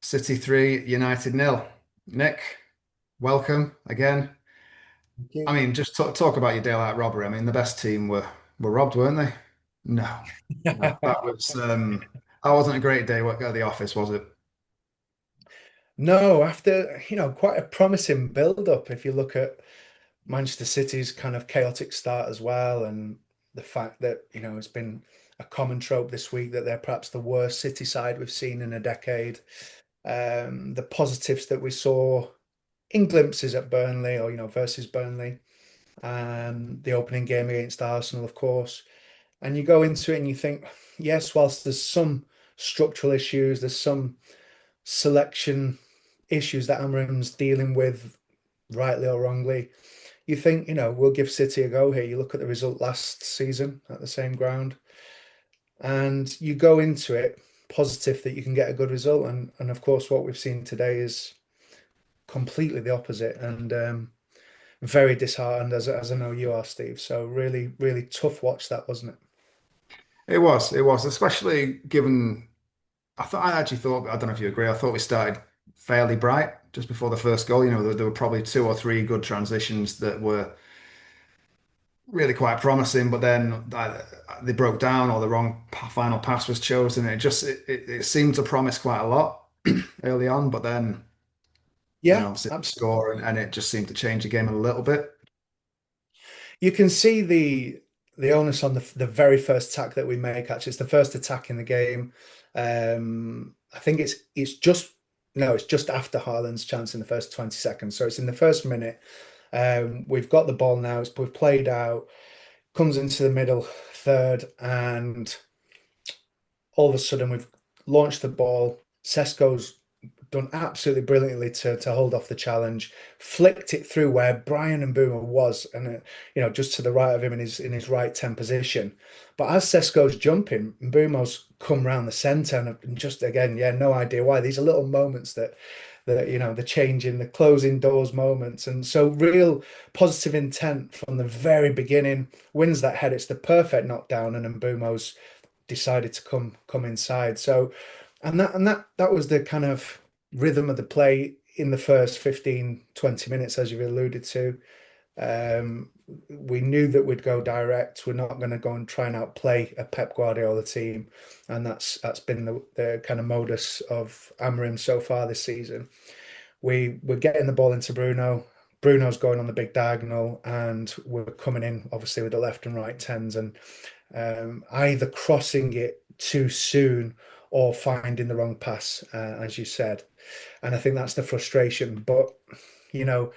City 3, United nil. Nick, welcome again. Thank I you. mean, just talk about your daylight robbery. I mean, the best team were robbed, weren't they? No, no, that wasn't a great day at the office, was it? No, after, quite a promising build-up, if you look at Manchester City's kind of chaotic start as well, and the fact that, it's been a common trope this week that they're perhaps the worst City side we've seen in a decade. The positives that we saw in glimpses at Burnley or, versus Burnley, the opening game against Arsenal, of course. And you go into it and you think, yes, whilst there's some structural issues, there's some selection issues that Amarim's dealing with, rightly or wrongly. You think, we'll give City a go here. You look at the result last season at the same ground, and you go into it positive that you can get a good result. And of course, what we've seen today is completely the opposite, and very disheartened as I know you are, Steve. So really, really tough watch that, wasn't it? It was, especially given I actually thought, I don't know if you agree, I thought we started fairly bright just before the first goal. There were probably two or three good transitions that were really quite promising, but then they broke down or the wrong final pass was chosen. It seemed to promise quite a lot early on, but then Yeah, obviously the absolutely. score and it just seemed to change the game a little bit. You can see the onus on the very first attack that we make. Actually, it's the first attack in the game. I think it's just no, it's just after Haaland's chance in the first 20 seconds. So it's in the first minute. We've got the ball now. We've played out. Comes into the middle third, and all of a sudden we've launched the ball. Sesko's done absolutely brilliantly to hold off the challenge, flicked it through where Brian and Boomer was, and just to the right of him in his right 10 position. But as Sesko's jumping, Mbumo's come round the centre and just again, yeah, no idea why. These are little moments that the changing, the closing doors moments, and so real positive intent from the very beginning. Wins that head. It's the perfect knockdown, and Mbumo's decided to come inside. So, and that was the kind of rhythm of the play in the first 15, 20 minutes, as you've alluded to. We knew that we'd go direct. We're not going to go and try and outplay a Pep Guardiola team, and that's been the kind of modus of Amorim so far this season. We're getting the ball into Bruno. Bruno's going on the big diagonal, and we're coming in obviously with the left and right tens, and either crossing it too soon or finding the wrong pass, as you said. And I think that's the frustration. But you know,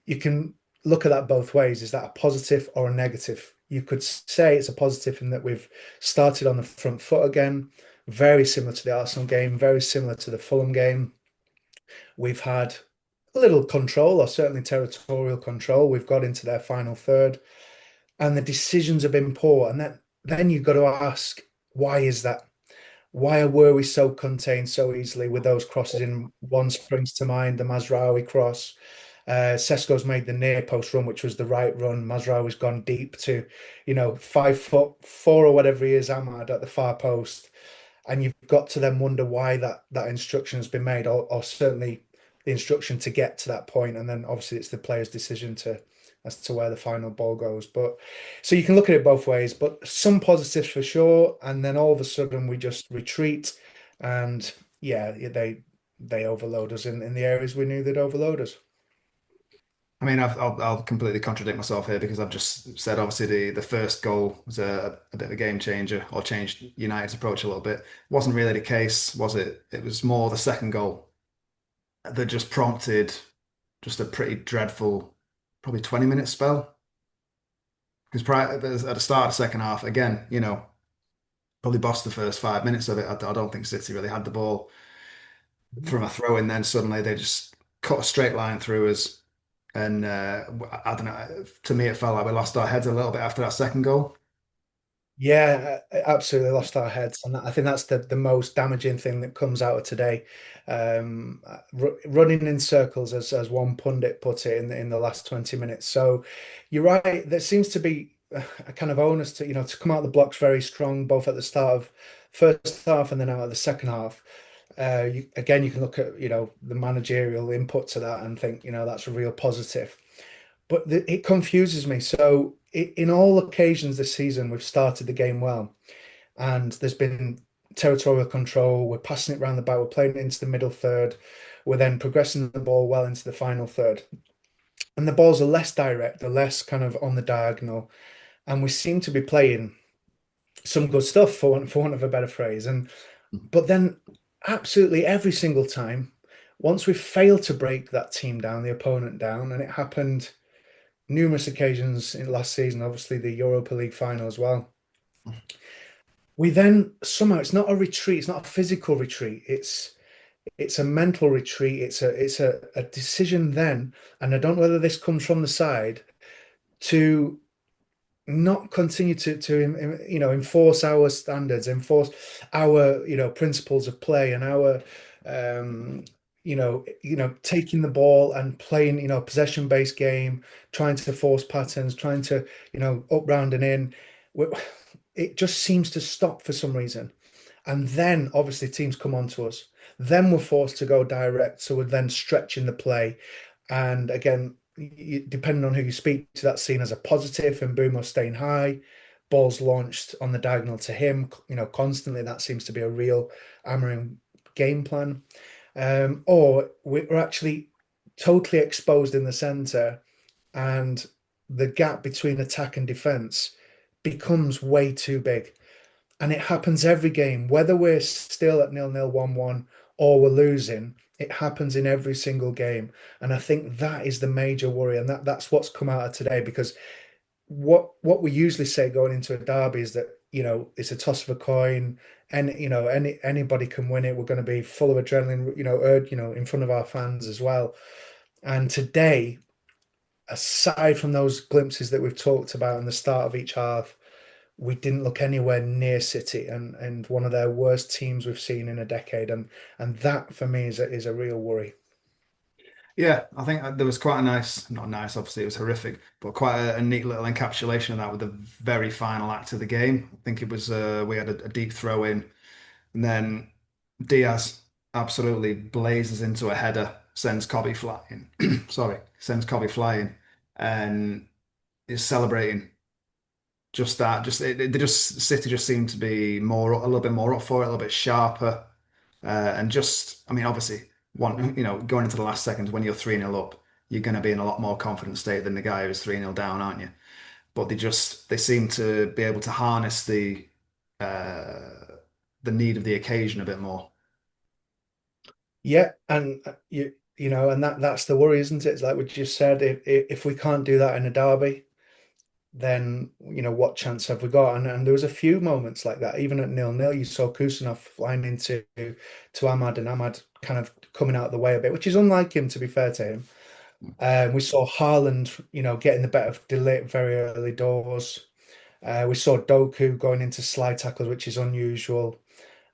you can look at that both ways. Is that a positive or a negative? You could say it's a positive in that we've started on the front foot again, very similar to the Arsenal game, very similar to the Fulham game. We've had a little control, or certainly territorial control. We've got into their final third, and the decisions have been poor. And then you've got to ask, why is that? Why were we so contained so easily with those crosses in? One springs to mind, the Mazraoui cross. Sesko's made the near post run, which was the right run. Mazraoui's gone deep to, 5'4" or whatever he is, Ahmad at the far post. And you've got to then wonder why that instruction has been made, or certainly the instruction to get to that point. And then obviously it's the player's decision to as to where the final ball goes. But so you can look at it both ways, but some positives for sure. And then all of a sudden we just retreat, and yeah, they overload us in the areas we knew they'd overload us. I mean, I'll completely contradict myself here because I've just said obviously the first goal was a bit of a game changer or changed United's approach a little bit. Wasn't really the case, was it? It was more the second goal that just prompted just a pretty dreadful, probably 20-minute spell. Because prior at the start of the second half, again, probably bossed the first 5 minutes of it. I don't think City really had the ball from a throw in. Then suddenly they just cut a straight line through us. And I don't know. To me, it felt like we lost our heads a little bit after that second goal. Yeah, absolutely lost our heads, and I think that's the most damaging thing that comes out of today. Running in circles, as one pundit put it in the last 20 minutes. So you're right. There seems to be a kind of onus to come out of the blocks very strong, both at the start of first half and then out of the second half. again, you can look at, the managerial input to that and think, that's a real positive. But it confuses me. So in all occasions this season, we've started the game well, and there's been territorial control. We're passing it around the back. We're playing it into the middle third. We're then progressing the ball well into the final third. And the balls are less direct, they're less kind of on the diagonal. And we seem to be playing some good stuff, for want of a better phrase. But then absolutely every single time, once we failed to break that team down, the opponent down, and it happened numerous occasions in last season, obviously the Europa League final as well. We then somehow, it's not a retreat, it's not a physical retreat, it's a mental retreat, it's a decision then, and I don't know whether this comes from the side, to not continue to enforce our standards, enforce our principles of play, and our um, taking the ball and playing possession based game, trying to force patterns, trying to up round and in. It just seems to stop for some reason, and then obviously teams come on to us. Then we're forced to go direct, so we're then stretching the play, and again, depending on who you speak to, that's seen as a positive, and Bumo staying high, balls launched on the diagonal to him, constantly. That seems to be a real Amorim game plan. Or we're actually totally exposed in the centre, and the gap between attack and defence becomes way too big. And it happens every game, whether we're still at 0-0, 1-1, or we're losing. It happens in every single game. And I think that is the major worry. And that's what's come out of today. Because what we usually say going into a derby is that, it's a toss of a coin, and anybody can win it. We're going to be full of adrenaline, in front of our fans as well. And today, aside from those glimpses that we've talked about in the start of each half, we didn't look anywhere near City, and one of their worst teams we've seen in a decade, and that for me is a real worry. Yeah, I think there was quite a nice, not nice, obviously it was horrific, but quite a neat little encapsulation of that with the very final act of the game. I think it was we had a deep throw in, and then Diaz absolutely blazes into a header, sends Cobby flying. Sorry, sends Cobby flying, and is celebrating just that. They just City just seemed to be a little bit more up for it, a little bit sharper, and just I mean, obviously, going into the last seconds when you're 3-0 up, you're going to be in a lot more confident state than the guy who's 3-0 down, aren't you? But they seem to be able to harness the need of the occasion a bit more. Yeah, and and that's the worry, isn't it? It's like we just said, if we can't do that in a derby, then what chance have we got? And there was a few moments like that, even at 0-0. You saw Kusanov flying into to Ahmad, and Ahmad kind of coming out of the way a bit, which is unlike him, to be fair to him. We saw Haaland, getting the better of De Ligt very early doors. We saw Doku going into slide tackles, which is unusual.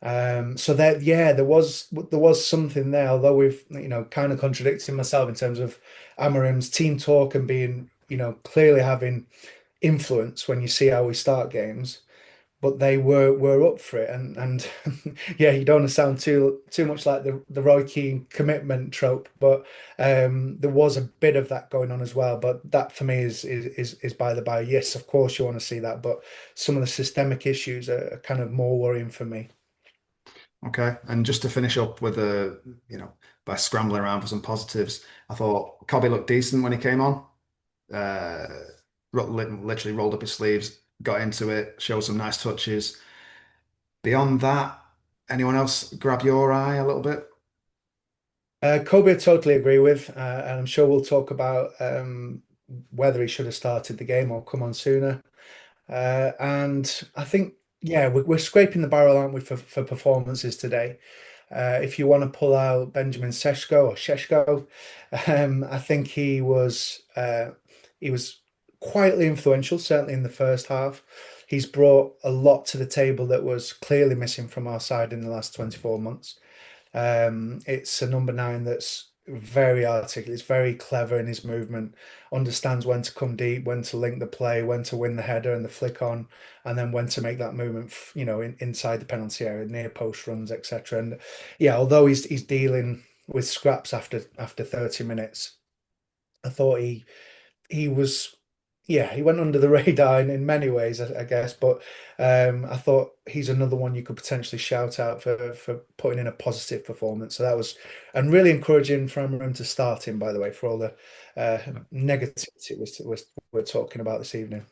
So that, yeah, there was something there, although we've kind of contradicting myself in terms of Amorim's team talk and being clearly having influence when you see how we start games. But they were up for it, and yeah, you don't want to sound too much like the Roy Keane commitment trope, but there was a bit of that going on as well. But that for me is by the by. Yes, of course you want to see that, but some of the systemic issues are kind of more worrying for me. Okay, and just to finish up with by scrambling around for some positives, I thought Cobby looked decent when he came on. Uh, literally rolled up his sleeves, got into it, showed some nice touches. Beyond that, anyone else grab your eye a little bit? Kobe, I totally agree with, and I'm sure we'll talk about whether he should have started the game or come on sooner. And I think, yeah, we're scraping the barrel, aren't we, for performances today? If you want to pull out Benjamin Šeško, I think he was quietly influential, certainly in the first half. He's brought a lot to the table that was clearly missing from our side in the last 24 months. It's a number nine that's very articulate. He's very clever in his movement, understands when to come deep, when to link the play, when to win the header and the flick on, and then when to make that movement, inside the penalty area, near post runs, etc. And yeah, although he's dealing with scraps after 30 minutes, I thought he was, yeah, he went under the radar in many ways, I guess. But I thought he's another one you could potentially shout out for putting in a positive performance. So that was, and really encouraging from him to start him, by the way, for all the negativity we're talking about this evening.